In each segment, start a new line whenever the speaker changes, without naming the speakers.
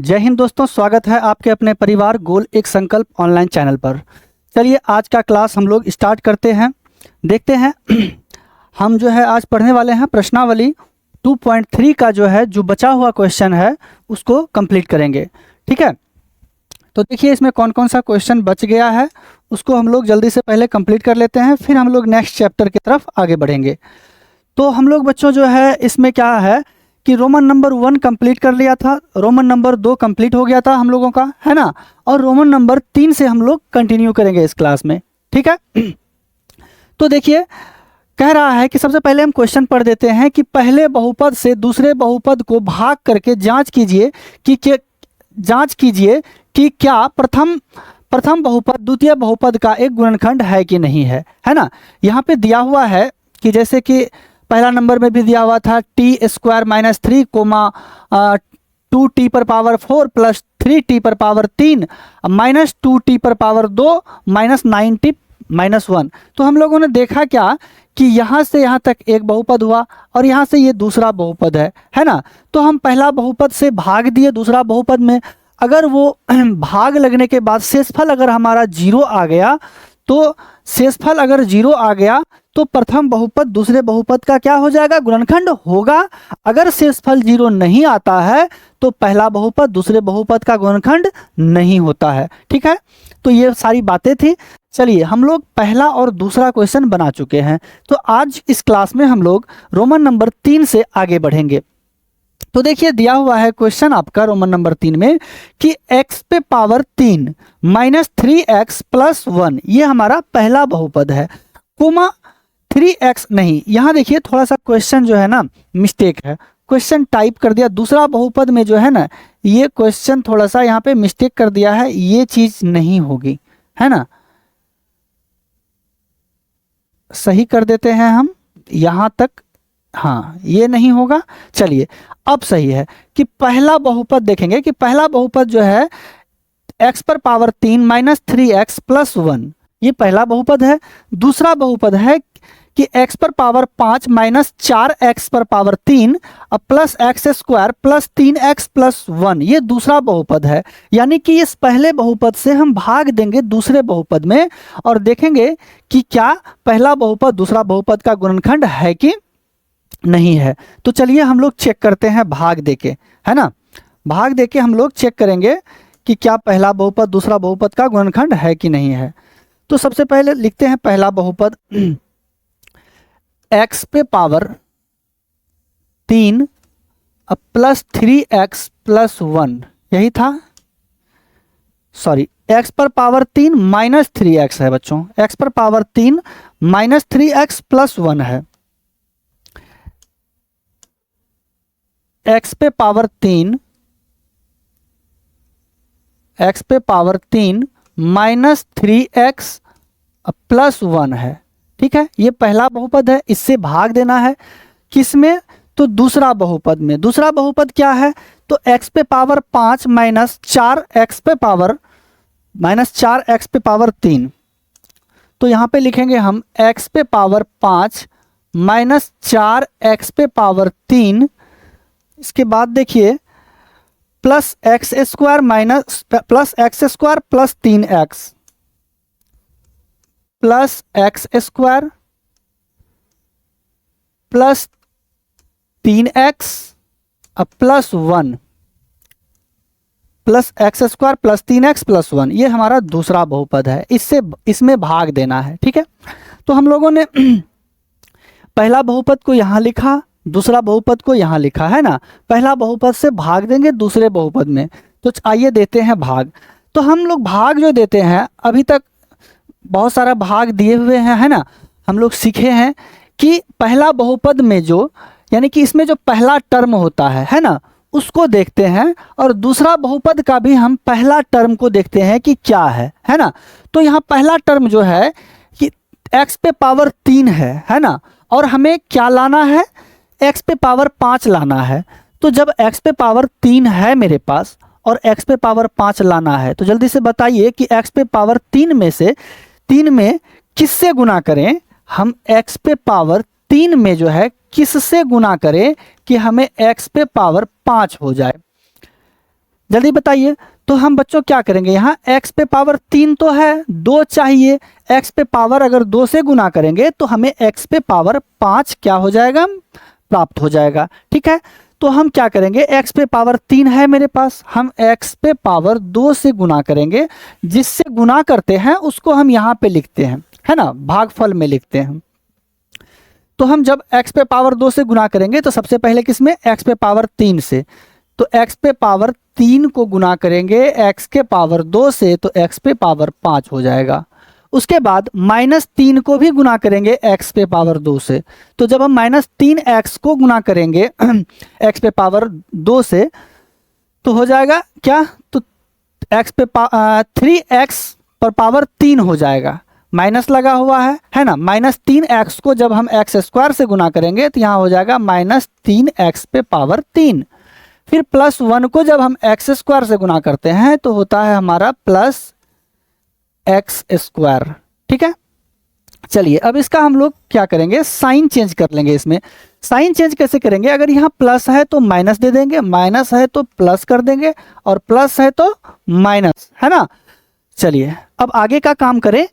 जय हिंद दोस्तों, स्वागत है आपके अपने परिवार गोल एक संकल्प ऑनलाइन चैनल पर। चलिए आज का क्लास हम लोग स्टार्ट करते हैं। देखते हैं हम जो है आज पढ़ने वाले हैं प्रश्नावली 2.3 का जो बचा हुआ क्वेश्चन है उसको कंप्लीट करेंगे। ठीक है, तो देखिए इसमें कौन कौन सा क्वेश्चन बच गया है उसको हम लोग जल्दी से पहले कंप्लीट कर लेते हैं, फिर हम लोग नेक्स्ट चैप्टर की तरफ आगे बढ़ेंगे। तो हम लोग बच्चों जो है इसमें क्या है कि रोमन नंबर 1 कंप्लीट कर लिया था, रोमन नंबर 2 कंप्लीट हो गया था हम लोगों का, है ना। और रोमन नंबर 3 से हम लोग कंटिन्यू करेंगे इस क्लास में। ठीक है, तो देखिए कह रहा है कि सबसे पहले हम क्वेश्चन पढ़ देते हैं कि पहले बहुपद से दूसरे बहुपद को भाग करके जांच कीजिए कि क्या प्रथम बहुपद द्वितीय बहुपद का एक गुणनखंड है कि नहीं है, है ना। यहाँ पे दिया हुआ है कि जैसे कि पहला नंबर में भी दिया हुआ था t² - 3 कोमा 2t पर पावर 4 प्लस 3t पर पावर 3 माइनस 2t पर पावर 2 माइनस 9t माइनस 1। तो हम लोगों ने देखा क्या कि यहाँ से यहाँ तक एक बहुपद हुआ और यहाँ से ये दूसरा बहुपद है ना। तो हम पहला बहुपद से भाग दिए दूसरा बहुपद में, अगर वो भाग लगने के बाद शेषफल अगर हमारा 0 आ गया तो शेषफल अगर 0 आ गया तो प्रथम बहुपद दूसरे बहुपद का क्या हो जाएगा, गुणनखंड होगा। अगर शेषफल 0 नहीं आता है तो पहला बहुपद दूसरे बहुपद का गुणनखंड नहीं होता है। ठीक है, तो ये सारी बातें थी। चलिए हम लोग पहला और दूसरा क्वेश्चन बना चुके हैं, तो आज इस क्लास में हम लोग रोमन नंबर 3 से आगे बढ़ेंगे। तो देखिए दिया हुआ है क्वेश्चन आपका रोमन नंबर 3 में कि x पे पावर 3 माइनस 3x प्लस 1 ये हमारा पहला बहुपद है, कोमा 3x नहीं। यहाँ देखिए थोड़ा सा क्वेश्चन जो है ना मिस्टेक है, क्वेश्चन टाइप कर दिया दूसरा बहुपद में जो है ना, ये क्वेश्चन थोड़ा सा यहाँ पे मिस्टेक कर दिया है, ये चीज नहीं होगी, है ना। सही कर देते हैं हम यहाँ तक, हाँ ये नहीं होगा। चलिए अब सही है कि पहला बहुपद देखेंगे कि पहला बहुपद जो है x पर पावर 3 माइनस 3x प्लस 1 ये पहला बहुपद है। दूसरा बहुपद है कि x पर पावर 5 माइनस 4x पर पावर 3 और plus x² plus 3x plus 1 ये दूसरा बहुपद है। यानी कि इस पहले बहुपद से हम भाग देंगे दूसरे बहुपद में और देखेंगे कि क्या पहला बहुपद दूसरा बहुपद का गुणनखंड है कि नहीं है। तो चलिए हम लोग चेक करते हैं भाग देके, है ना। भाग देके हम लोग चेक करेंगे कि क्या पहला बहुपद दूसरा बहुपद का गुणनखंड है कि नहीं है। तो सबसे पहले लिखते हैं पहला बहुपद x पे पावर 3 प्लस 3x प्लस 1 यही था, सॉरी x पर पावर 3 माइनस 3x है बच्चों, x पर पावर 3 माइनस 3x प्लस 1 है। x पे पावर 3 माइनस 3x प्लस 1 है। ठीक है, ये पहला बहुपद है, इससे भाग देना है किसमें, तो दूसरा बहुपद में। दूसरा बहुपद क्या है तो x पे पावर 5 माइनस 4x पे पावर 3। तो यहाँ पे लिखेंगे हम x पे पावर 5 माइनस 4x पे पावर 3। इसके बाद देखिए plus x² minus plus x² plus 3x plus x² plus 3x plus 1 plus x² plus 3x plus 1 ये हमारा दूसरा बहुपद है, इसमें भाग देना है। ठीक है, तो हम लोगों ने पहला बहुपद को यहाँ लिखा दूसरा बहुपद को यहाँ लिखा, है ना। पहला बहुपद से भाग देंगे दूसरे बहुपद में, तो आइए देते हैं भाग। तो हम लोग भाग जो देते हैं अभी तक बहुत सारा भाग दिए हुए हैं, है ना। हम लोग सीखे हैं कि पहला बहुपद में जो यानी कि इसमें जो पहला टर्म होता है ना, उसको देखते हैं और दूसरा बहुपद का भी हम पहला टर्म को देखते हैं कि क्या है ना। तो यहाँ पहला टर्म जो है कि x पे पावर 3 है ना, और हमें क्या लाना है, x पे पावर 5 लाना है। तो जब x पे पावर 3 है मेरे पास और x पे पावर 5 लाना है, तो जल्दी से बताइए कि x पे पावर 3 में से 3 में किससे गुना करें हम, x पे पावर 3 में जो है किससे गुना करें कि हमें x पे पावर 5 हो जाए। जल्दी बताइए। तो हम बच्चों क्या करेंगे, यहाँ x पे पावर 3 तो है, 2 चाहिए, x पे पावर अगर 2 से गुना करेंगे तो हमें x पे पावर 5 क्या हो जाएगा, प्राप्त हो जाएगा। ठीक है, तो हम क्या करेंगे, x पे पावर 3 है मेरे पास, हम x पे पावर 2 से गुना करेंगे, जिससे गुना करते हैं उसको हम यहाँ पे लिखते हैं, है ना, भागफल में लिखते हैं। तो हम जब x पे पावर 2 से गुना करेंगे तो सबसे पहले किसमें, x पे पावर 3 से, तो x पे पावर 3 को गुना करेंगे x के पावर 2 से तो x पे पावर 5 हो जाएगा। उसके बाद -3 को भी गुना करेंगे x पे पावर 2 से, तो जब हम -3x को गुना करेंगे x पे पावर 2 से तो हो जाएगा क्या, तो x पे 3x पर पावर 3 हो जाएगा, माइनस लगा हुआ है ना। -3x को जब हम x स्क्वायर से गुना करेंगे तो यहाँ हो जाएगा -3x पे पावर 3। फिर +1 को जब हम x स्क्वायर से गुना करते हैं तो होता है हमारा +x स्क्वायर। ठीक है, चलिए अब इसका हम लोग क्या करेंगे, साइन चेंज कर लेंगे। इसमें साइन चेंज कैसे करेंगे, अगर यहाँ प्लस है तो माइनस दे देंगे, माइनस है तो प्लस कर देंगे, और प्लस है तो माइनस, है ना। चलिए अब आगे का काम करें।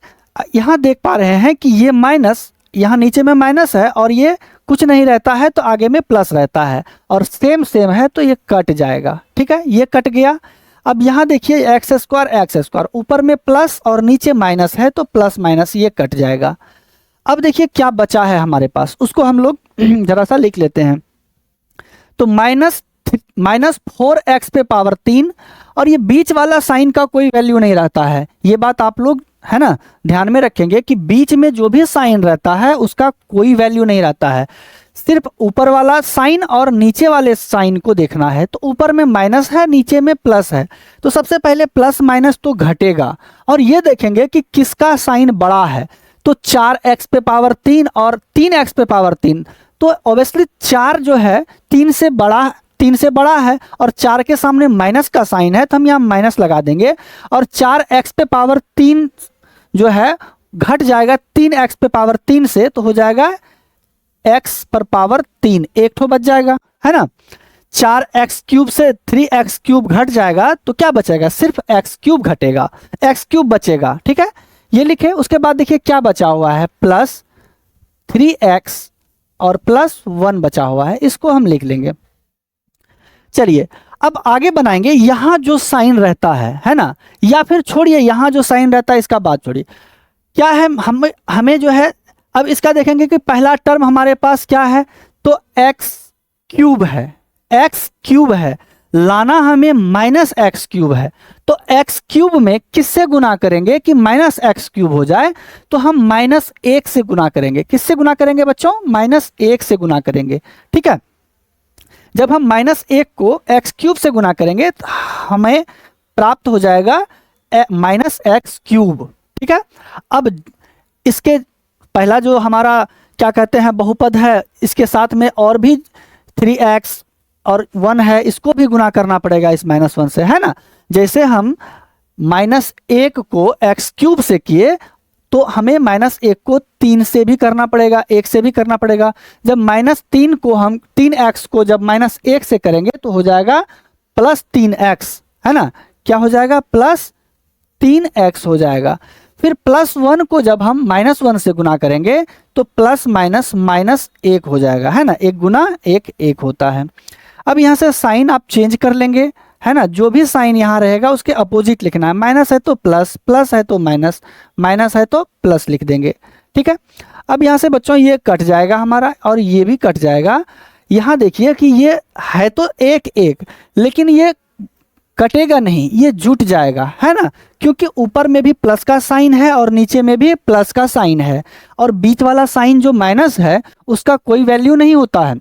यहाँ देख पा रहे हैं कि ये माइनस, यहाँ नीचे में माइनस है और ये कुछ नहीं रहता है तो आगे में प्लस रहता है, और सेम सेम है तो ये कट जाएगा। ठीक है, ये कट गया। अब यहाँ देखिए एक्स स्क्वायर ऊपर में प्लस और नीचे माइनस है तो प्लस माइनस ये कट जाएगा। अब देखिए क्या बचा है हमारे पास, उसको हम लोग जरा सा लिख लेते हैं। तो -4x पे पावर 3, और ये बीच वाला साइन का कोई वैल्यू नहीं रहता है, ये बात आप लोग है ना ध्यान में रखेंगे कि बीच में जो भी साइन रहता है उसका कोई वैल्यू नहीं रहता है, सिर्फ ऊपर वाला साइन और नीचे वाले साइन को देखना है। तो ऊपर में माइनस है, नीचे में प्लस है, तो सबसे पहले प्लस माइनस तो घटेगा, और ये देखेंगे कि किसका साइन बड़ा है। तो 4x पे पावर 3 और 3x पे पावर 3, तो ऑब्वियसली 4 जो है 3 से बड़ा है, और 4 के सामने माइनस का साइन है तो हम यहाँ माइनस लगा देंगे, और 4x पे पावर 3 जो है घट जाएगा 3x पे पावर 3 से, तो हो जाएगा x पर पावर 3, एक ठो बच जाएगा, है ना। 4x क्यूब से 3x क्यूब घट जाएगा तो क्या बचेगा, सिर्फ x क्यूब घटेगा, x क्यूब बचेगा। ठीक है, ये लिखे। उसके बाद देखिए क्या बचा हुआ है, +3x और +1 बचा हुआ है, इसको हम लिख लेंगे। चलिए अब आगे बनाएंगे। यहाँ जो साइन रहता है ना, या फिर छोड़िए यहाँ जो साइन रहता है इसका बात छोड़िए, क्या है हमें जो है, अब इसका देखेंगे कि पहला टर्म हमारे पास क्या है, तो x क्यूब है, लाना हमें -x³ है, तो x क्यूब में किससे गुना करेंगे कि -x³ हो जाए, तो हम -1 से गुना करेंगे। किससे गुना करेंगे बच्चों, -1 से गुना करेंगे। ठीक है, जब हम -1 को x³ से गुना करेंगे तो हमें प्राप्त हो जाएगा -x³। ठीक है, अब इसके पहला जो हमारा क्या कहते हैं बहुपद है, इसके साथ में और भी 3x और 1 है, इसको भी गुना करना पड़ेगा इस -1 से, है ना। जैसे हम -1 को x³ से किए तो हमें -1 को 3 से भी करना पड़ेगा, 1 से भी करना पड़ेगा। जब -3 को हम 3x को जब -1 से करेंगे तो हो जाएगा +3x, है ना। क्या हो जाएगा, +3x हो जाएगा। फिर +1 को जब हम -1 से गुना करेंगे तो प्लस माइनस -1 हो जाएगा, है ना। 1 गुना 1 1 होता है। अब यहाँ से साइन आप चेंज कर लेंगे, है ना। जो भी साइन यहाँ रहेगा उसके अपोजिट लिखना है, माइनस है तो प्लस, प्लस है तो माइनस, माइनस है तो प्लस लिख देंगे। ठीक है, अब यहाँ से बच्चों ये कट जाएगा हमारा और ये भी कट जाएगा। यहाँ देखिए कि ये है तो 1 1, लेकिन ये कटेगा नहीं, ये जुट जाएगा, है ना, क्योंकि ऊपर में भी प्लस का साइन है और नीचे में भी प्लस का साइन है, और बीच वाला साइन जो माइनस है उसका कोई वैल्यू नहीं होता है।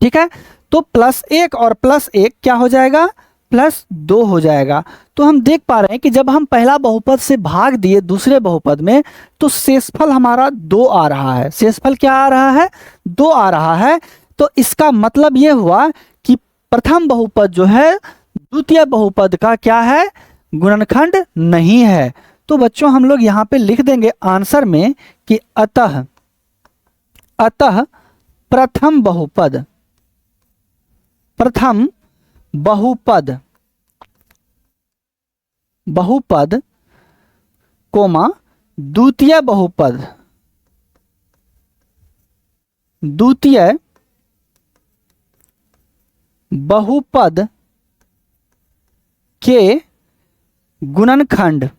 ठीक है, तो +1 और +1 क्या हो जाएगा, +2 हो जाएगा। तो हम देख पा रहे हैं कि जब हम पहला बहुपद से भाग दिए दूसरे बहुपद में तो शेषफल हमारा 2 आ रहा है। शेषफल क्या आ रहा है, 2 आ रहा है। तो इसका मतलब ये हुआ कि प्रथम बहुपद जो है द्वितीय बहुपद का क्या है, गुणनखंड नहीं है। तो बच्चों हम लोग यहाँ पे लिख देंगे आंसर में कि अतः प्रथम बहुपद बहुपद कोमा द्वितीय बहुपद, द्वितीय बहुपद के गुणनखंड,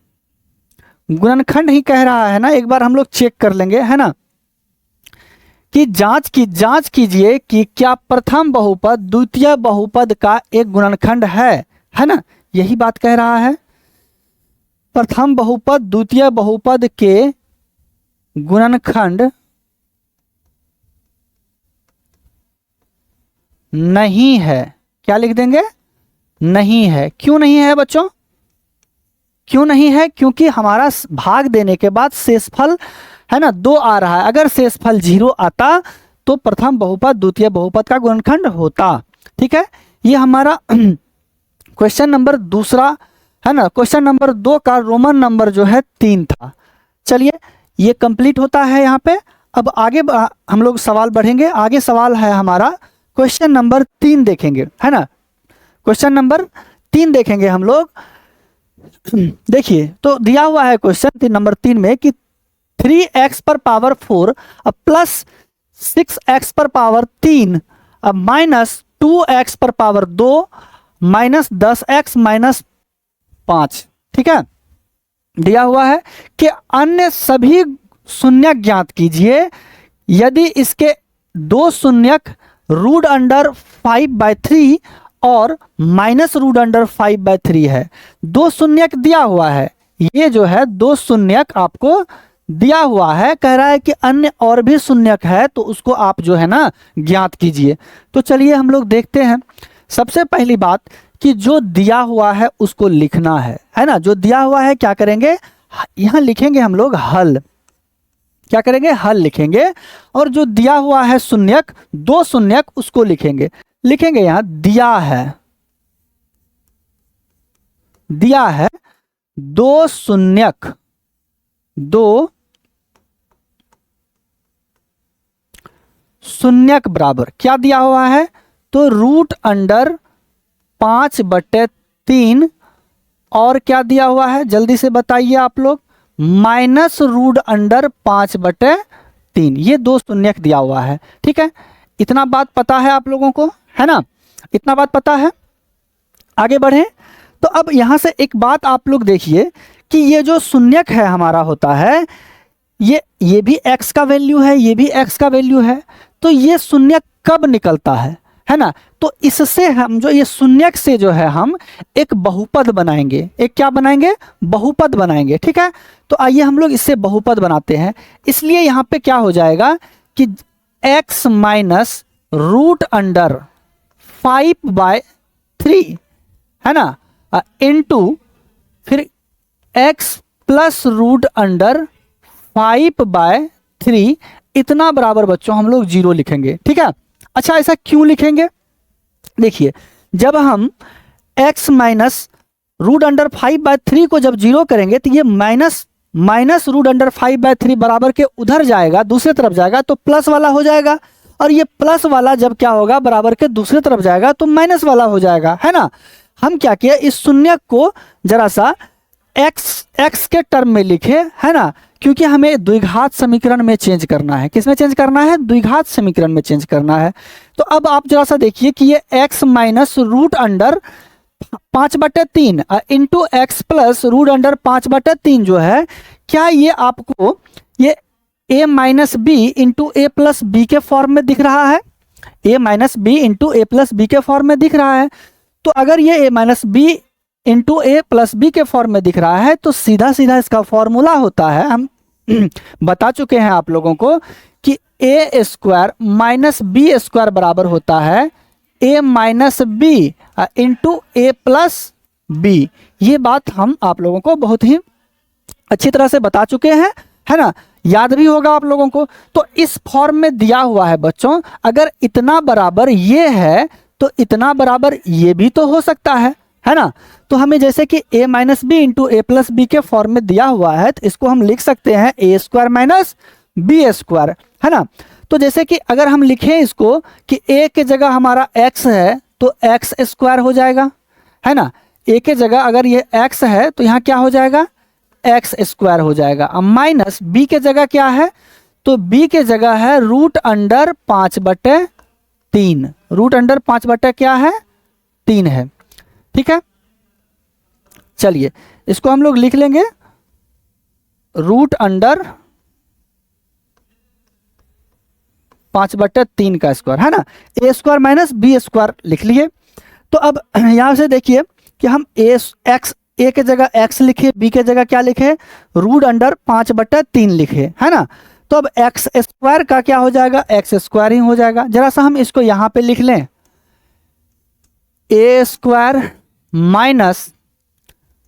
गुणनखंड ही कह रहा है ना, एक बार हम लोग चेक कर लेंगे, है ना, कि जांच कीजिए कि क्या प्रथम बहुपद द्वितीय बहुपद का एक गुणनखंड है ना, यही बात कह रहा है। प्रथम बहुपद द्वितीय बहुपद के गुणनखंड नहीं है, क्या लिख देंगे, नहीं है। क्यों नहीं है बच्चों, क्यों नहीं है, क्योंकि हमारा भाग देने के बाद शेषफल है ना 2 आ रहा है। अगर शेषफल 0 आता तो प्रथम बहुपद द्वितीय बहुपद का गुणनखंड होता। ठीक है, ये हमारा क्वेश्चन नंबर दूसरा है ना। क्वेश्चन नंबर 2 का रोमन नंबर जो है 3 था। चलिए ये कंप्लीट होता है यहाँ पे। अब आगे हम लोग सवाल बढ़ेंगे। आगे सवाल है हमारा क्वेश्चन नंबर 3 देखेंगे, है ना। क्वेश्चन नंबर 3 देखेंगे हम लोग। देखिए तो दिया हुआ है क्वेश्चन नंबर 3 में कि 3x पर पावर 4 प्लस 6x पर पावर 3 माइनस 2x पर पावर 2 माइनस 10x माइनस 5। ठीक है, दिया हुआ है कि अन्य सभी शून्यक ज्ञात कीजिए यदि इसके 2 शून्यक रूट अंडर 5/3 और माइनस रूट अंडर 5/3 है। 2 शून्यक दिया हुआ है, ये जो है 2 शून्यक आपको दिया हुआ है। कह रहा है कि अन्य और भी शून्यक है तो उसको आप जो है ना ज्ञात कीजिए। तो चलिए हम लोग देखते हैं। सबसे पहली बात कि जो दिया हुआ है उसको लिखना है ना। जो दिया हुआ है क्या करेंगे, यहां लिखेंगे हम लोग हल। क्या करेंगे, हल लिखेंगे। और जो दिया हुआ है शून्यक 2 शून्यक उसको लिखेंगे यहां दिया है 2 शून्यक, 2 शून्यक बराबर क्या दिया हुआ है, तो रूट अंडर 5/3 और क्या दिया हुआ है जल्दी से बताइए आप लोग, माइनस रूट अंडर 5/3। ये 2 शून्यक दिया हुआ है। ठीक है, इतना बात पता है आप लोगों को, है ना, इतना बात पता है। आगे बढ़े तो अब यहां से एक बात आप लोग देखिए कि ये जो शून्यक है हमारा होता है, ये भी x का वैल्यू है, ये भी x का वैल्यू है। तो ये शून्यक कब निकलता है ना। तो इससे हम जो ये शून्यक से जो है हम एक बहुपद बनाएंगे। एक क्या बनाएंगे, बहुपद बनाएंगे। ठीक है, तो आइए हम लोग इससे बहुपद बनाते हैं। इसलिए यहाँ पे क्या हो जाएगा कि x माइनस रूट अंडर 5/3 है ना, इनटू फिर x प्लस रूट अंडर 5/3 इतना बराबर बच्चों हम लोग 0 लिखेंगे। ठीक है, अच्छा ऐसा क्यों लिखेंगे, देखिए जब हम x माइनस रूट अंडर 5/3 को जब 0 करेंगे तो ये माइनस रूट अंडर 5/3 बराबर के उधर जाएगा, दूसरी तरफ जाएगा तो प्लस वाला हो जाएगा। और ये प्लस वाला जब क्या होगा बराबर के दूसरी तरफ जाएगा तो माइनस वाला हो जाएगा, है ना। हम क्या किए, इस शून्यक को जरा सा x के टर्म में लिखे, है ना, क्योंकि हमें द्विघात समीकरण में चेंज करना है। किस में चेंज करना है, द्विघात समीकरण में चेंज करना है। तो अब आप जरा सा देखिए कि ये x minus root under 5/3 into x plus root under 5/3 जो है, क्या ये आपको ये a minus b into a plus b के फॉर्म में दिख रहा है, a minus b into a plus b के फॉर्म में दिख रहा है। तो अगर ये a minus b into a plus b के फॉर्म में दिख रहा है तो सीधा सीधा इसका फॉर्मूला होता है, हम बता चुके हैं आप लोगों को कि ए स्क्वायर माइनस बी स्क्वायर बराबर होता है ए minus b into a plus B. ये बात हम आप लोगों को बहुत ही अच्छी तरह से बता चुके हैं, है ना, याद भी होगा आप लोगों को। तो इस फॉर्म में दिया हुआ है बच्चों, अगर इतना बराबर ये है तो इतना बराबर ये भी तो हो सकता है ना। तो हमें जैसे कि a minus b into a plus b के फॉर्म में दिया हुआ है तो इसको हम लिख सकते हैं ए स्क्वायर माइनस बी स्क्वायर, है ना। तो जैसे कि अगर हम लिखें इसको कि a के जगह हमारा x है तो x स्क्वायर हो जाएगा, है ना। ए के जगह अगर ये x है तो यहाँ क्या हो जाएगा, एक्स स्क्वायर हो जाएगा। अब माइनस बी के जगह क्या है, तो बी के जगह है रूट अंडर 5/3। रूट अंडर 5 क्या है, 3 है। ठीक है, चलिए इसको हम लोग लिख लेंगे रूट अंडर 5/3 का स्क्वायर, है ना। ए स्क्वायर माइनस बी स्क्वायर लिख लिए। तो अब यहां से देखिए कि हम ए के जगह x लिखे, बी के जगह क्या लिखे, रूट अंडर 5/3 लिखे, है ना। तो अब एक्स स्क्वायर का क्या हो जाएगा, एक्स स्क्वायर ही हो जाएगा। जरा सा हम इसको यहां पे लिख लें, A square minus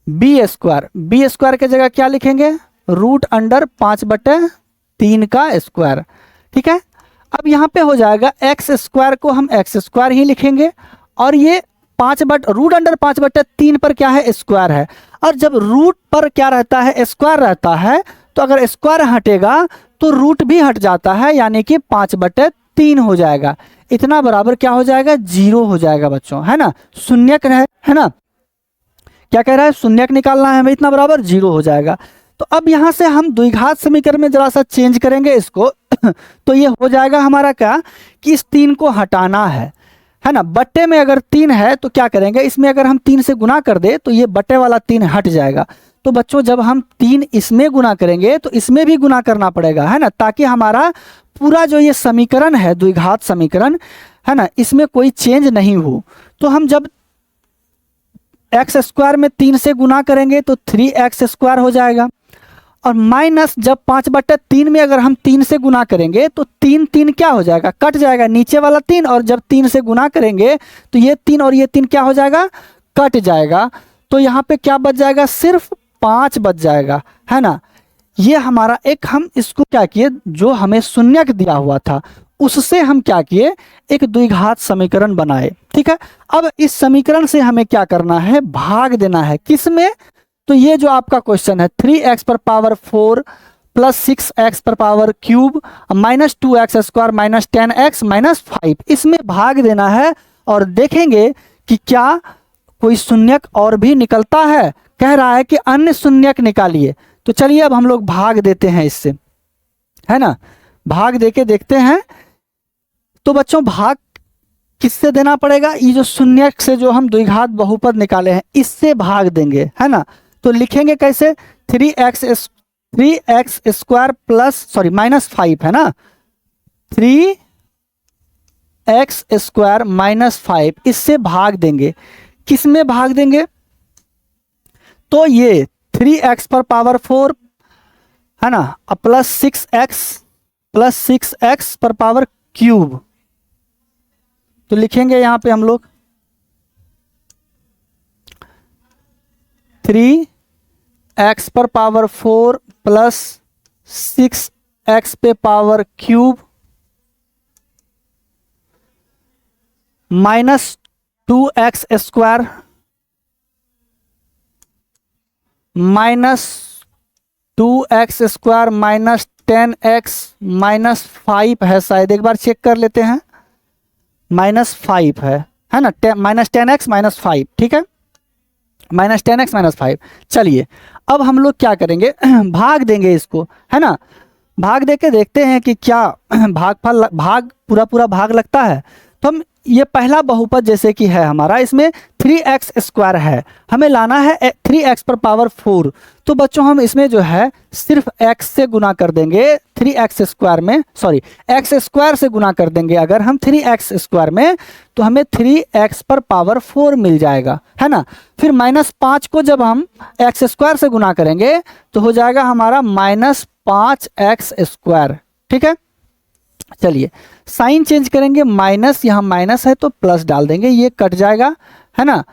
B square. B square के जगह क्या लिखेंगे, रूट अंडर 5/3 का स्क्वायर। ठीक है, अब यहाँ पे हो जाएगा एक्स स्क्वायर को हम एक्स स्क्वायर ही लिखेंगे, और ये रूट अंडर 5/3 पर क्या है, स्क्वायर है। और जब रूट पर क्या रहता है, स्क्वायर रहता है, तो अगर स्क्वायर हटेगा तो रूट भी हट जाता है, यानी कि 5/3 हो जाएगा। इतना बराबर क्या हो जाएगा, 0 हो जाएगा बच्चों, है ना। शून्यक है ना, क्या कह रहा है, शून्यक निकालना है हमें, इतना बराबर 0 हो जाएगा। तो अब यहाँ से हम द्विघात समीकरण में जरा सा चेंज करेंगे इसको तो ये हो जाएगा हमारा क्या, कि इस 3 को हटाना है ना। बट्टे में अगर 3 है तो क्या करेंगे, इसमें अगर हम 3 से गुना कर दे तो ये बट्टे वाला 3 हट जाएगा। तो बच्चों जब हम 3 इसमें गुना करेंगे तो इसमें भी गुना करना पड़ेगा, है ना, ताकि हमारा पूरा जो ये समीकरण है, द्विघात समीकरण, है ना, इसमें कोई चेंज नहीं हो। तो हम जब एक्स स्क्वायर में 3 से गुना करेंगे तो 3x स्क्वायर हो जाएगा, और माइनस जब 5/3 में अगर हम 3 से गुना करेंगे तो 3 क्या हो जाएगा, कट जाएगा नीचे वाला 3, और जब 3 से गुना करेंगे तो ये 3 और ये 3 क्या हो जाएगा, कट जाएगा। तो यहाँ पे क्या बच जाएगा, सिर्फ 5 बच जाएगा, है ना। ये हमारा एक, हम इसको क्या किए, जो हमें शून्यक दिया हुआ था उससे हम क्या किए, एक द्विघात समीकरण बनाए। ठीक है, अब इस समीकरण से हमें क्या करना है, भाग देना है, किसमें, तो ये जो आपका क्वेश्चन है 3x पर पावर 4 प्लस 6x पर power cube minus 2x square minus 10x minus 5, इसमें भाग देना है और देखेंगे कि क्या कोई शून्यक और भी निकलता है। कह रहा है कि अन्य शून्यक निकालिए। तो चलिए अब हम लोग भाग देते हैं इससे, है ना, भाग देके देखते हैं। तो बच्चों भाग किससे देना पड़ेगा, ये जो शून्यक से जो हम द्विघात बहुपद निकाले हैं इससे भाग देंगे, है ना। तो लिखेंगे कैसे, 3x square plus sorry minus 5, है ना, 3x स्क्वायर माइनस 5, इससे भाग देंगे। किस में भाग देंगे, तो ये 3x पर पावर 4, है ना, प्लस 6x पर पावर क्यूब। तो लिखेंगे यहां पे हम लोग 3x पर पावर 4 प्लस 6x पे power cube minus 2x square minus 2x square minus 10x minus 5 है, शायद एक बार चेक कर लेते हैं, माइनस 5 है ना, माइनस 10x माइनस 5, ठीक है, माइनस 10x माइनस 5। चलिए अब हम लोग क्या करेंगे, भाग देंगे इसको, है ना। भाग दे के देखते हैं कि क्या भाग पूरा भाग लगता है। तो हम ये पहला बहुपद जैसे कि है हमारा, इसमें 3x स्क्वायर है, हमें लाना है 3x पर पावर 4। तो बच्चों हम इसमें जो है सिर्फ x से गुना कर देंगे, 3x स्क्वायर में सॉरी x स्क्वायर से गुना कर देंगे अगर हम 3x स्क्वायर में, तो हमें 3x पर पावर 4 मिल जाएगा, है ना। फिर माइनस 5 को जब हम x स्क्वायर से गुना करेंगे तो हो जाएगा हमारा माइनस 5x स्क्वायर, ठीक है। चलिए साइन चेंज करेंगे, माइनस यहाँ माइनस है तो प्लस डाल देंगे, ये कट जाएगा, है ना।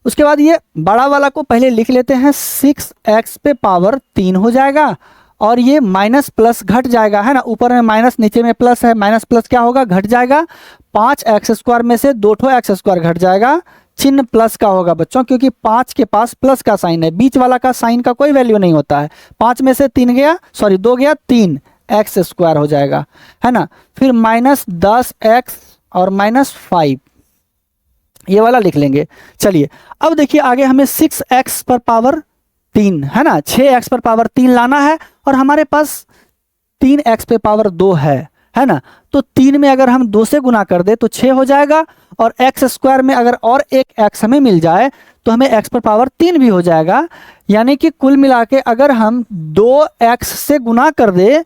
उसके बाद ये बड़ा वाला को पहले लिख लेते हैं, 6x पे पावर 3 हो जाएगा, और ये माइनस प्लस घट जाएगा, है ना, ऊपर में माइनस नीचे में प्लस है, माइनस प्लस क्या होगा, घट जाएगा। 5x स्क्वायर में से 2 x स्क्वायर घट जाएगा, चिन्ह प्लस का होगा बच्चों, क्योंकि 5 के पास प्लस का साइन है, बीच वाला का साइन का कोई वैल्यू नहीं होता है। 5 में से 2 गया 3 x स्क्वायर हो जाएगा, है ना। फिर माइनस 10x और माइनस 5, ये वाला लिख लेंगे। चलिए अब देखिए आगे हमें 6x पर पावर 3 है ना, 6x पर पावर 3 लाना है और हमारे पास 3x पे पावर 2 है ना। तो 3 में अगर हम 2 से गुना कर दे तो 6 हो जाएगा और x स्क्वायर में अगर और एक x हमें मिल जाए तो हमें x पर पावर 3 भी हो जाएगा। यानी कि कुल मिला के अगर हम 2x से गुना कर दे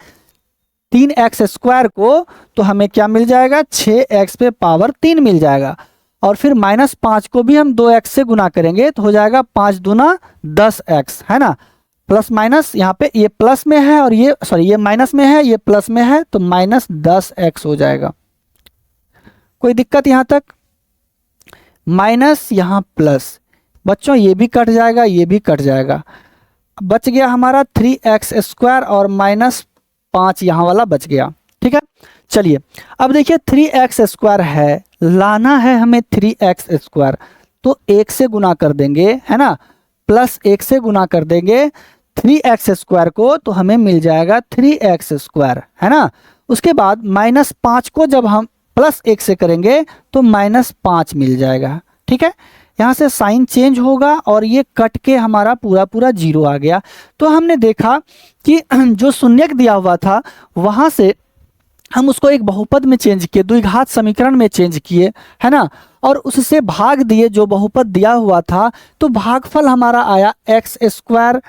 3x स्क्वायर को तो हमें क्या मिल जाएगा, 6x पे पावर 3 मिल जाएगा। और फिर -5 को भी हम 2x से गुना करेंगे तो हो जाएगा 5 दूना 10x है ना। प्लस माइनस यहाँ पे ये प्लस में है और ये सॉरी ये माइनस में है, ये प्लस में है तो -10x हो जाएगा। कोई दिक्कत यहाँ तक? माइनस यहाँ प्लस, बच्चों ये भी कट जाएगा, ये भी कट जाएगा। बच गया हमारा 3x स्क्वायर और -5 यहाँ वाला बच गया। ठीक है, चलिए अब देखिए 3x स्क्वायर है, लाना है हमें 3x स्क्वायर तो 1 से गुना कर देंगे है ना, प्लस 1 से गुना कर देंगे 3x स्क्वायर को तो हमें मिल जाएगा 3x स्क्वायर है ना। उसके बाद -5 को जब हम प्लस 1 से करेंगे तो -5 मिल जाएगा। ठीक है, यहाँ से साइन चेंज होगा और ये कट के हमारा पूरा पूरा 0 आ गया। तो हमने देखा कि जो शून्यक दिया हुआ था वहाँ से हम उसको एक बहुपद में चेंज किए, द्विघात समीकरण में चेंज किए है ना, और उससे भाग दिए जो बहुपद दिया हुआ था। तो भागफल हमारा आया x square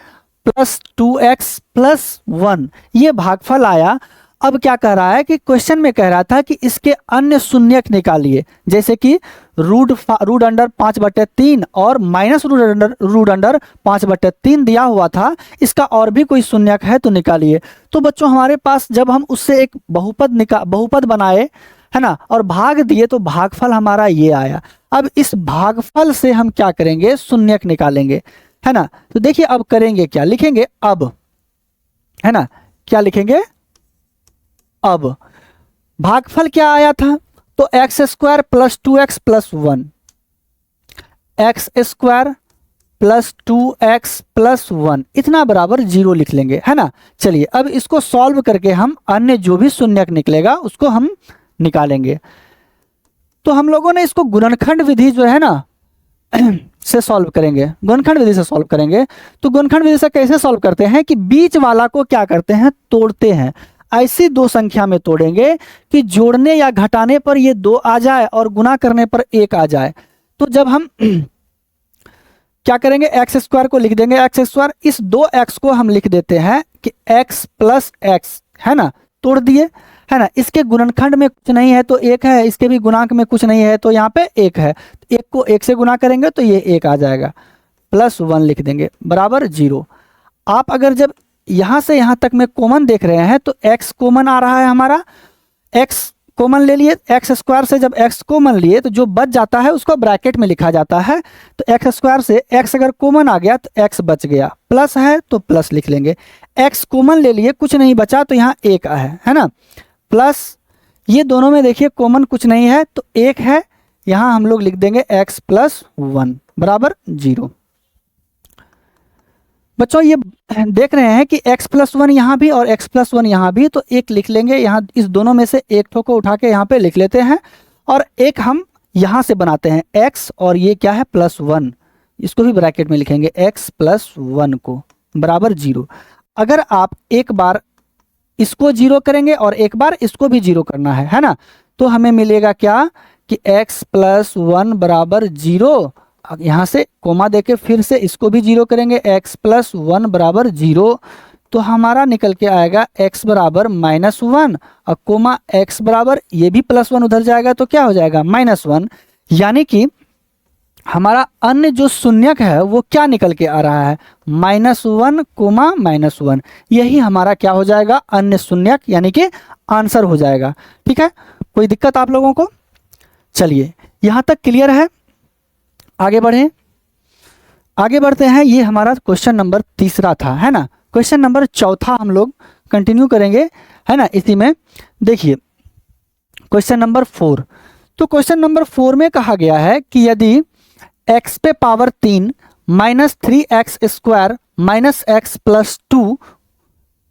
plus 2x plus 1, ये भागफल आया। अब क्या कह रहा है कि क्वेश्चन में कह रहा था कि इसके अन्य शून्यक निकालिए, जैसे कि रूट अंडर 5/3 और माइनस रूट अंडर 5/3 दिया हुआ था, इसका और भी कोई शून्यक है तो निकालिए। तो बच्चों हमारे पास जब हम उससे एक बहुपद बनाए है ना और भाग दिए तो भागफल हमारा ये आया। अब इस भागफल से हम क्या करेंगे, शून्यक निकालेंगे है ना। तो देखिए अब करेंगे क्या, लिखेंगे अब है ना, क्या लिखेंगे अब। भागफल क्या आया था, तो x square plus 2x plus 1, x square plus 2x plus 1 इतना बराबर 0 लिख लेंगे है ना। चलिए अब इसको सॉल्व करके हम अन्य जो भी शून्यक निकलेगा उसको हम निकालेंगे। तो हम लोगों ने इसको गुणनखंड विधि जो है ना से सॉल्व करेंगे, गुणनखंड विधि से सॉल्व करेंगे। तो गुणनखंड विधि से कैसे सॉल्व करते हैं कि बीच वाला को क्या करते हैं, तोड़ते हैं। ऐसी 2 संख्या में तोड़ेंगे कि जोड़ने या घटाने पर ये 2 आ जाए और गुना करने पर 1 आ जाए। तो जब हम क्या करेंगे, एक्स स्क्वायर को लिख देंगे एक्स स्क्वायर, इस 2x को हम लिख देते हैं कि x प्लस एक्स है ना, तोड़ दिए है ना। इसके गुणनखंड में कुछ नहीं है तो 1 है, इसके भी गुणांक में कुछ नहीं है तो यहाँ पे 1 है। 1 को 1 से गुना करेंगे तो ये 1 आ जाएगा, प्लस 1 लिख देंगे बराबर 0। आप अगर जब यहाँ से यहाँ तक में कॉमन देख रहे हैं तो x कॉमन आ रहा है हमारा, x कॉमन ले लिए, एक्स स्क्वायर से जब x कॉमन लिए तो जो बच जाता है उसको ब्रैकेट में लिखा जाता है। तो एक्स स्क्वायर से x अगर कॉमन आ गया तो x बच गया, प्लस है तो प्लस लिख लेंगे। x कॉमन ले लिए, कुछ नहीं बचा तो यहाँ 1 है ना, प्लस ये दोनों में देखिए कॉमन कुछ नहीं है तो 1 है, यहाँ हम लोग लिख देंगे x प्लस 1 बराबर 0। बच्चों ये देख रहे हैं कि x प्लस 1 यहाँ भी और x प्लस 1 यहाँ भी, तो 1 लिख लेंगे। यहाँ इस दोनों में से एक ठो को उठा के यहाँ पे लिख लेते हैं और एक हम यहाँ से बनाते हैं x और ये क्या है प्लस 1, इसको भी ब्रैकेट में लिखेंगे x प्लस 1 को बराबर 0। अगर आप एक बार इसको 0 करेंगे और एक बार इसको भी 0 करना है ना, तो हमें मिलेगा क्या कि x प्लस 1 बराबर 0। यहाँ से कोमा देके फिर से इसको भी 0 करेंगे, x प्लस 1 बराबर 0, तो हमारा निकल के आएगा x बराबर -1 और कोमा x बराबर ये भी +1 उधर जाएगा तो क्या हो जाएगा -1। यानी कि हमारा अन्य जो शून्यक है वो क्या निकल के आ रहा है, -1 कोमा -1, यही हमारा क्या हो जाएगा, अन्य शून्यक यानी कि आंसर हो जाएगा। ठीक है, कोई दिक्कत आप लोगों को? चलिए यहाँ तक क्लियर है, आगे बढ़ें। आगे बढ़ते हैं, ये हमारा क्वेश्चन नंबर 3 था है ना। क्वेश्चन नंबर 4 हम लोग कंटिन्यू करेंगे है ना। इसी में देखिए क्वेश्चन नंबर 4, तो क्वेश्चन नंबर 4 में कहा गया है कि यदि x पे power 3 -3x square -x plus 2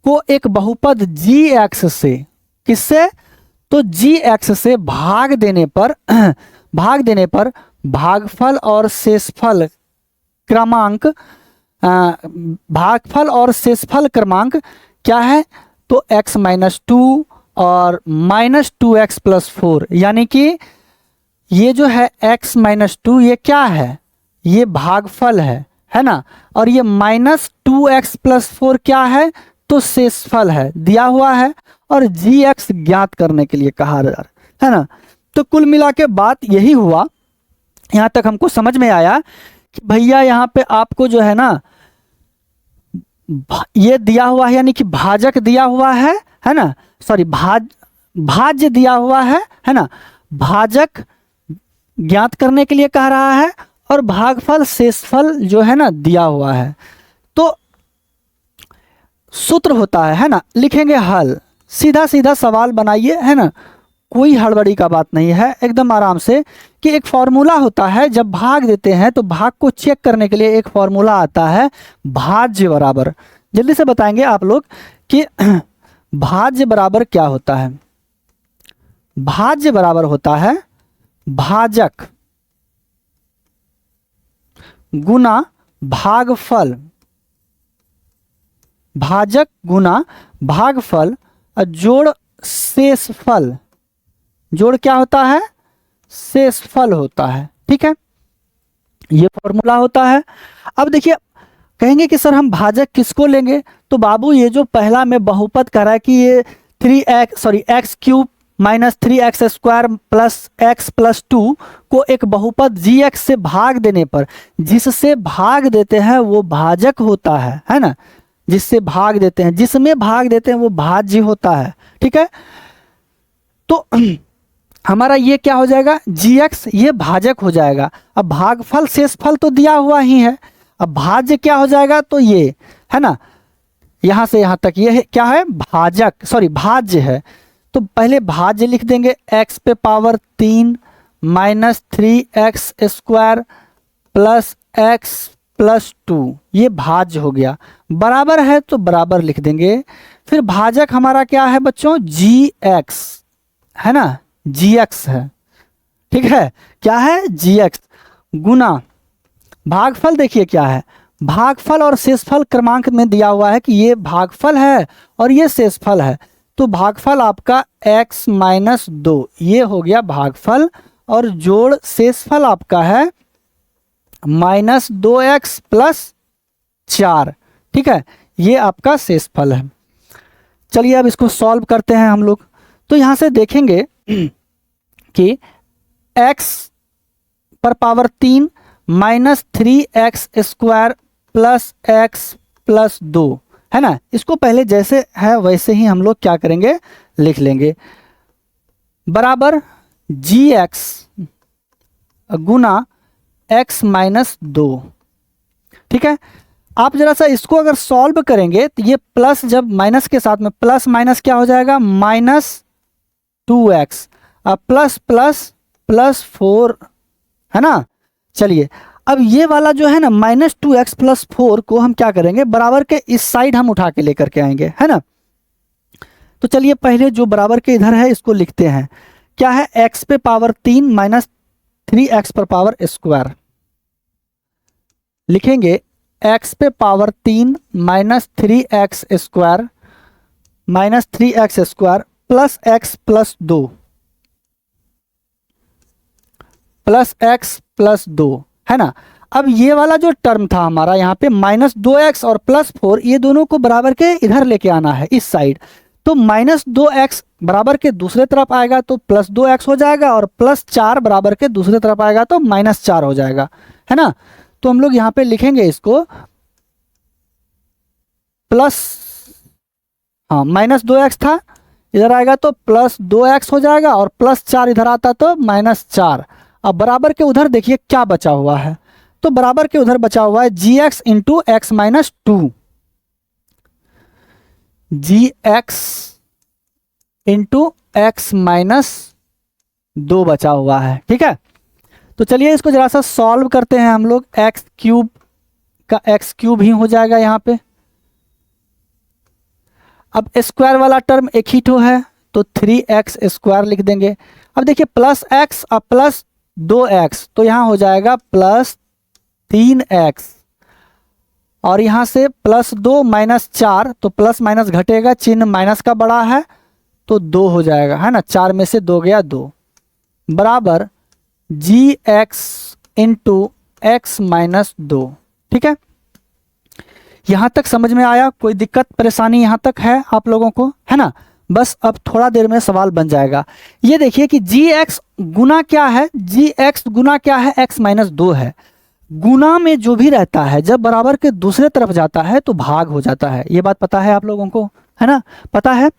को एक बहुपद gx से, किससे, तो gx से भाग देने पर भागफल और शेषफल क्रमांक भागफल और शेषफल क्रमांक क्या है, तो x माइनस टू और minus two x plus four, यानी कि ये जो है x माइनस टू ये क्या है, ये भागफल है ना, और ये minus two x plus four क्या है, तो शेषफल है, दिया हुआ है, और gx ज्ञात करने के लिए कहा जा रहा है ना। तो कुल मिला के बात यही हुआ, यहाँ तक हमको समझ में आया कि भैया यहाँ पे आपको जो है ना ये दिया हुआ है, यानी कि भाजक दिया हुआ है ना, सॉरी भाज्य दिया हुआ है ना, भाजक ज्ञात करने के लिए कह रहा है, और भागफल शेषफल जो है ना दिया हुआ है। तो सूत्र होता है ना, लिखेंगे हल, सीधा सीधा सवाल बनाइए, है ना, कोई हड़बड़ी का बात नहीं है, एकदम आराम से। कि एक फॉर्मूला होता है, जब भाग देते हैं तो भाग को चेक करने के लिए एक फॉर्मूला आता है, भाज्य बराबर, जल्दी से बताएंगे आप लोग कि भाज्य बराबर क्या होता है। भाज्य बराबर होता है भाजक गुना भागफल, भाजक गुना भागफल जोड़ शेषफल, जोड़ क्या होता है, शेषफल होता है, ठीक है, ये फॉर्मूला होता है। अब देखिए कहेंगे कि सर हम भाजक किसको लेंगे, तो बाबू ये जो पहला में बहुपद कर रहा है कि ये x cube minus three x square plus x plus two को एक बहुपद जी एक्स से भाग देने पर, जिससे भाग देते हैं वो भाजक होता है ना, जिससे भाग देते हैं, जिसमें भाग देते हैं वो भाज्य होता है, ठीक है। तो हमारा ये क्या हो जाएगा, जी एक्स ये भाजक हो जाएगा। अब भागफल शेषफल तो दिया हुआ ही है, अब भाज्य क्या हो जाएगा, तो ये है ना, यहां से यहां तक ये है, क्या है, भाजक, सॉरी भाज्य है। तो पहले भाज्य लिख देंगे, x पे power 3 minus three x square plus x plus two, ये भाज्य हो गया, बराबर है तो बराबर लिख देंगे। फिर भाजक हमारा क्या है बच्चों, जी एक्स है ना, जी एक्स है, ठीक है, क्या है, जी एक्स गुना भागफल, देखिए क्या है, भागफल और शेषफल क्रमांक में दिया हुआ है कि ये भागफल है और ये शेषफल है, तो भागफल आपका x माइनस दो, ये हो गया भागफल, और जोड़ शेषफल आपका है माइनस दो एक्स प्लस चार, ठीक है, ये आपका शेषफल है। चलिए अब इसको सॉल्व करते हैं हम लोग। तो यहां से देखेंगे कि x पर power 3 minus three x square plus x plus दो, है ना, इसको पहले जैसे है वैसे ही हम लोग क्या करेंगे, लिख लेंगे, बराबर जी एक्स गुना एक्स माइनस दो, ठीक है। आप जरा सा इसको अगर सॉल्व करेंगे तो ये प्लस, जब माइनस के साथ में प्लस माइनस क्या हो जाएगा, माइनस टू एक्स, अब प्लस प्लस प्लस फोर, है ना। चलिए अब ये वाला जो है ना minus two x plus four को हम क्या करेंगे, बराबर के इस साइड हम उठा के लेकर के आएंगे, है ना। तो चलिए पहले जो बराबर के इधर है इसको लिखते हैं, क्या है, x पे पावर 3 माइनस थ्री एक्स पर पावर स्क्वायर, लिखेंगे x पे power 3 minus three x square minus three x square plus x plus दो, प्लस एक्स प्लस दो, है ना। अब ये वाला जो टर्म था हमारा यहाँ पे माइनस दो एक्स और प्लस फोर, ये दोनों को बराबर के इधर लेके आना है इस साइड, तो माइनस दो एक्स बराबर के दूसरे तरफ आएगा तो प्लस दो एक्स हो जाएगा, और प्लस चार बराबर के दूसरे तरफ आएगा तो माइनस चार हो जाएगा, है ना। तो हम लोग यहाँ पे लिखेंगे इसको प्लस, हाँ माइनस दो एक्स था, इधर आएगा तो प्लस दो एक्स हो जाएगा, और प्लस चार इधर आता तो माइनस चार। अब बराबर के उधर देखिए क्या बचा हुआ है, तो बराबर के उधर बचा हुआ है G X into X minus two, G X into X minus दो बचा हुआ है, ठीक है। तो चलिए इसको जरा सा सॉल्व करते हैं हम लोग, एक्स क्यूब का एक्स क्यूब ही हो जाएगा यहाँ पे। अब स्क्वायर वाला टर्म एक ही ठो है तो थ्री एक्स स्क्वायर लिख देंगे। अब देखिए प्लस एक्स और प्लस 2x, तो यहाँ हो जाएगा +3x, और यहाँ से +2 -4, तो प्लस माइनस घटेगा, चिन्ह माइनस का बड़ा है तो 2 हो जाएगा, है ना। 4 में से 2 गया 2, बराबर gx इंटू x - 2। ठीक है, यहाँ तक समझ में आया? कोई दिक्कत परेशानी यहाँ तक है आप लोगों को, है ना? बस अब थोड़ा देर में सवाल बन जाएगा। ये देखिए कि gx गुना क्या है, gx गुना क्या है, x - 2 है। गुना में जो भी रहता है जब बराबर के दूसरे तरफ जाता है तो भाग हो जाता है, ये बात पता है आप लोगों को, है ना? पता है।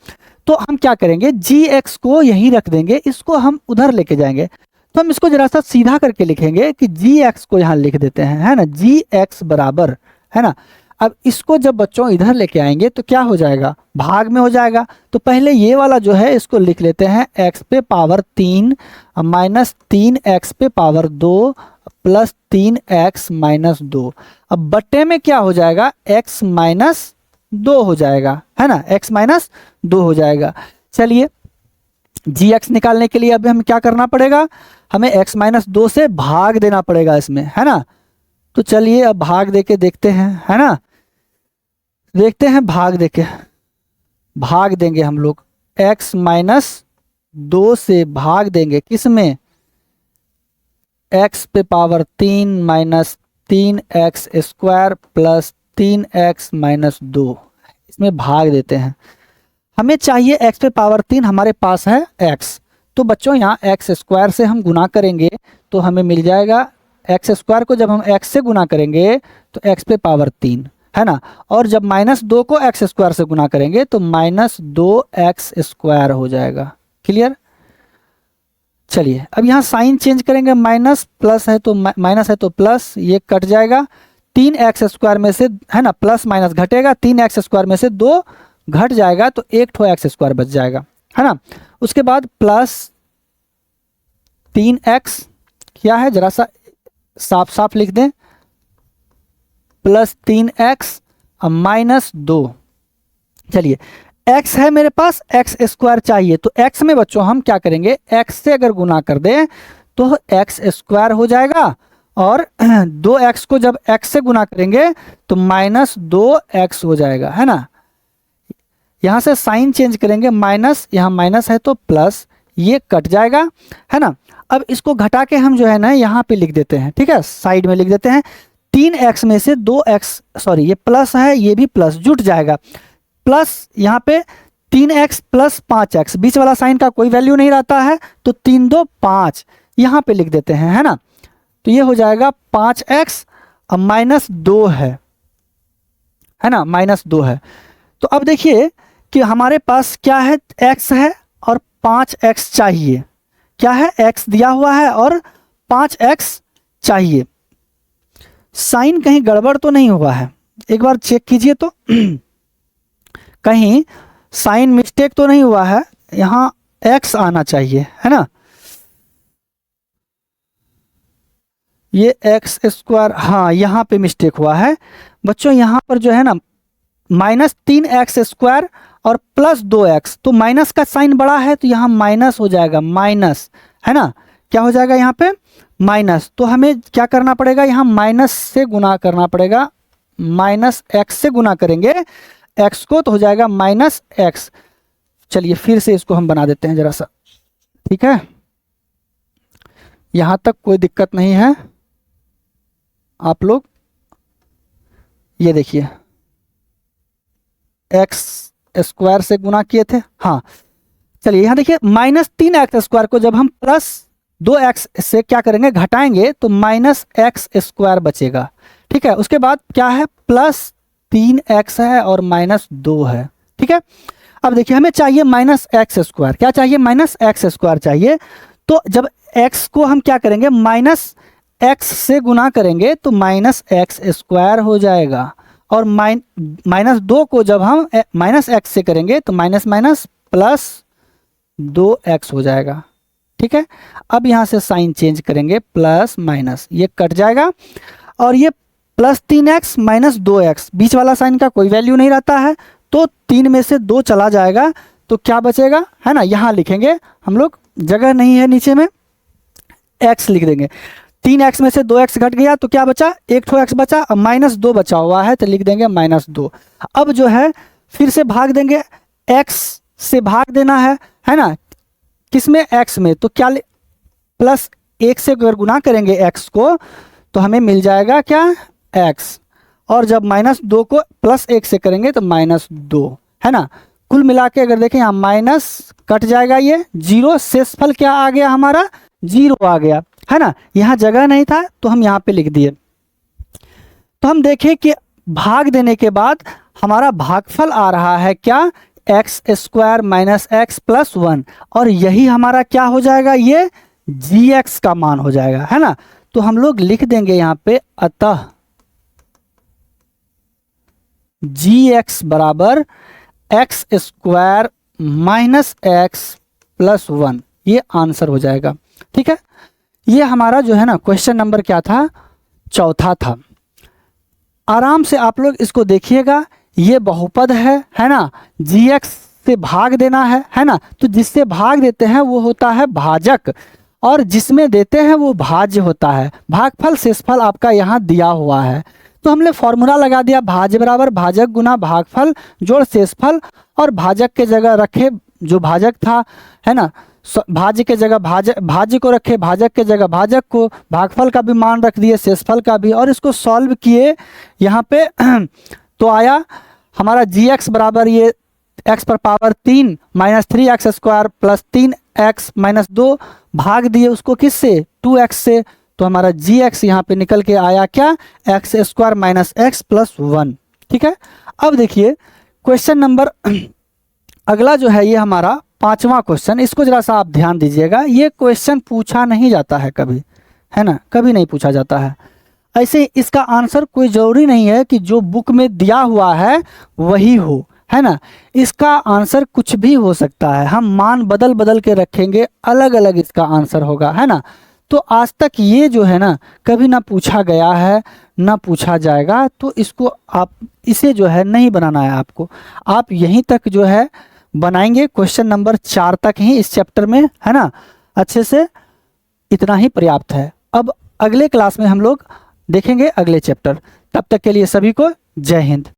तो हम क्या करेंगे, gx को यहीं रख देंगे, इसको हम उधर लेके जाएंगे। तो हम इसको जरा सा सीधा करके लिखेंगे कि gx को यहाँ लिख देते हैं, है ना, gx बराबर, है ना। अब इसको जब बच्चों इधर लेके आएंगे तो क्या हो जाएगा, भाग में हो जाएगा। तो पहले ये वाला जो है इसको लिख लेते हैं x पे पावर 3 माइनस 3x पे पावर 2 प्लस 3x - 2। अब बट्टे में क्या हो जाएगा, x - 2 हो जाएगा, है ना, x - 2 हो जाएगा। चलिए gx निकालने के लिए अब हमें क्या करना पड़ेगा, हमें x - 2 से भाग देना पड़ेगा इसमें, है ना। तो चलिए अब भाग देके देखते हैं, है ना, देखते हैं भाग देके, भाग देंगे हम लोग, x - 2 से भाग देंगे किस में, x पे power 3 minus 3x square plus 3x - 2, इसमें भाग देते हैं। हमें चाहिए x पे पावर 3, हमारे पास है x, तो बच्चों यहाँ x स्क्वायर से हम गुना करेंगे तो हमें मिल जाएगा, x स्क्वायर को जब हम x से गुना करेंगे तो x पे पावर 3, है ना, और जब -2 को x स्क्वायर से गुना करेंगे तो -2x स्क्वायर हो जाएगा। क्लियर? चलिए अब यहाँ साइन चेंज करेंगे, माइनस प्लस है तो माइनस है तो प्लस, ये कट जाएगा, 3x स्क्वायर में से, है ना, प्लस माइनस घटेगा, 3x स्क्वायर में से 2 घट जाएगा तो 1 ठो x स्क्वायर बच जाएगा, है ना। उसके बाद प्लस 3x क्या है, जरा सा साफ साफ लिख दें, प्लस 3x - 2। चलिए x है मेरे पास, x स्क्वायर चाहिए, तो x में बच्चों हम क्या करेंगे, x से अगर गुना कर दें तो x स्क्वायर हो जाएगा, और 2x को जब x से गुना करेंगे तो -2x हो जाएगा, है ना। यहाँ से साइन चेंज करेंगे, माइनस, यहाँ माइनस है तो प्लस, ये कट जाएगा, है ना। अब इसको घटा के हम जो है ना यहाँ पे लिख देते हैं, ठीक है, साइड में लिख देते हैं, 3x में से 2x, सॉरी ये प्लस है, ये भी प्लस जुट जाएगा, प्लस यहाँ पे 3x प्लस 5x, बीच वाला साइन का कोई वैल्यू नहीं रहता है, तो 3 2 5 यहाँ पे लिख देते हैं, है ना। तो ये हो जाएगा 5x -2 है ना, -2 है। तो अब देखिए कि हमारे पास क्या है, x है और 5x चाहिए, क्या है, x दिया हुआ है और 5x चाहिए। साइन कहीं गड़बड़ तो नहीं हुआ है, एक बार चेक कीजिए तो कहीं साइन मिस्टेक तो नहीं हुआ है, यहाँ x आना चाहिए, है ना, ये x स्क्वायर, हाँ यहाँ पे मिस्टेक हुआ है बच्चों, यहाँ पर जो है ना -3x स्क्वायर और प्लस 2x, तो माइनस का साइन बड़ा है तो यहाँ माइनस हो जाएगा, माइनस, है ना, क्या हो जाएगा यहाँ पे माइनस। तो हमें क्या करना पड़ेगा, यहाँ माइनस से गुना करना पड़ेगा, -x से गुना करेंगे x को तो हो जाएगा -x। चलिए फिर से इसको हम बना देते हैं जरा सा, ठीक है, यहाँ तक कोई दिक्कत नहीं है। आप लोग ये देखिए, x स्क्वायर से गुना किए थे, हाँ चलिए यहाँ देखिए, -3x स्क्वायर को जब हम प्लस 2x से क्या करेंगे, घटाएंगे तो -x स्क्वायर बचेगा, ठीक है। उसके बाद क्या है, प्लस 3x है और -2 है, ठीक है। अब देखिए हमें चाहिए -x स्क्वायर, क्या चाहिए, -x स्क्वायर चाहिए। तो जब x को हम क्या करेंगे, -x से गुना करेंगे तो -x स्क्वायर हो जाएगा, और -2 को जब हम -x से करेंगे तो माइनस प्लस 2x हो जाएगा, ठीक है। अब यहाँ से साइन चेंज करेंगे, प्लस माइनस, ये कट जाएगा, और ये प्लस 3x - 2x, बीच वाला साइन का कोई वैल्यू नहीं रहता है, तो 3 में से 2 चला जाएगा, तो क्या बचेगा, है ना, यहाँ लिखेंगे हम लोग, जगह नहीं है नीचे में, x लिख देंगे। 3x में से 2x घट गया तो क्या बचा, एक ठो x बचा, अब -2 बचा हुआ है तो लिख देंगे -2। अब जो है फिर से भाग देंगे, x से भाग देना है ना, किसमें, x में, तो क्या +1 से अगर गुना करेंगे x को तो हमें मिल जाएगा क्या, x, और जब -2 को +1 से करेंगे तो -2, है ना। कुल मिला के अगर देखें यहाँ माइनस कट जाएगा, ये 0, शेषफल क्या आ गया हमारा, 0 आ गया, है ना। यहाँ जगह नहीं था तो हम यहाँ पे लिख दिए। तो हम देखें कि भाग देने के बाद हमारा भागफल आ रहा है क्या, x² - x + 1, और यही हमारा क्या हो जाएगा, ये gx का मान हो जाएगा, है ना। तो हम लोग लिख देंगे यहाँ पे, अतः gx बराबर x² - x + 1, ये आंसर हो जाएगा। ठीक है, ये हमारा जो है ना क्वेश्चन नंबर क्या था, चौथा था। आराम से आप लोग इसको देखिएगा, ये बहुपद है ना, gx से भाग देना है ना, तो जिससे भाग देते हैं वो होता है भाजक, और जिसमें देते हैं वो भाज्य होता है। भागफल शेषफल आपका यहाँ दिया हुआ है, तो हमने फॉर्मूला लगा दिया, भाज्य बराबर भाजक गुना भागफल जोड़ शेषफल, और भाजक के जगह रखे जो भाजक था, है ना, भाज्य के जगह भाज्य को रखे, भाजक के जगह भाजक को, भागफल का भी मान रख दिए, शेषफल का भी, और इसको सॉल्व किए यहाँ पे तो आया हमारा gx बराबर ये x पर पावर 3 - 3x² + 3x - 2, भाग दिए उसको किससे, 2x से, तो हमारा gx यहाँ पे निकल के आया क्या, x² - x + 1। ठीक है, अब देखिए क्वेश्चन नंबर अगला जो है ये हमारा 5वां क्वेश्चन, इसको जरा सा आप ध्यान दीजिएगा। ये क्वेश्चन पूछा नहीं जाता है कभी, है ना, कभी नहीं पूछा जाता है। ऐसे इसका आंसर कोई ज़रूरी नहीं है कि जो बुक में दिया हुआ है वही हो, है ना, इसका आंसर कुछ भी हो सकता है। हम मान बदल बदल के रखेंगे, अलग अलग इसका आंसर होगा, है ना। तो आज तक ये जो है ना कभी ना पूछा गया है ना पूछा जाएगा, तो इसको आप इसे जो है नहीं बनाना है आपको, आप यहीं तक जो है बनाएंगे, क्वेश्चन नंबर 4 तक ही इस चैप्टर में, है ना, अच्छे से, इतना ही पर्याप्त है। अब अगले क्लास में हम लोग देखेंगे अगले चैप्टर, तब तक के लिए सभी को जय हिंद।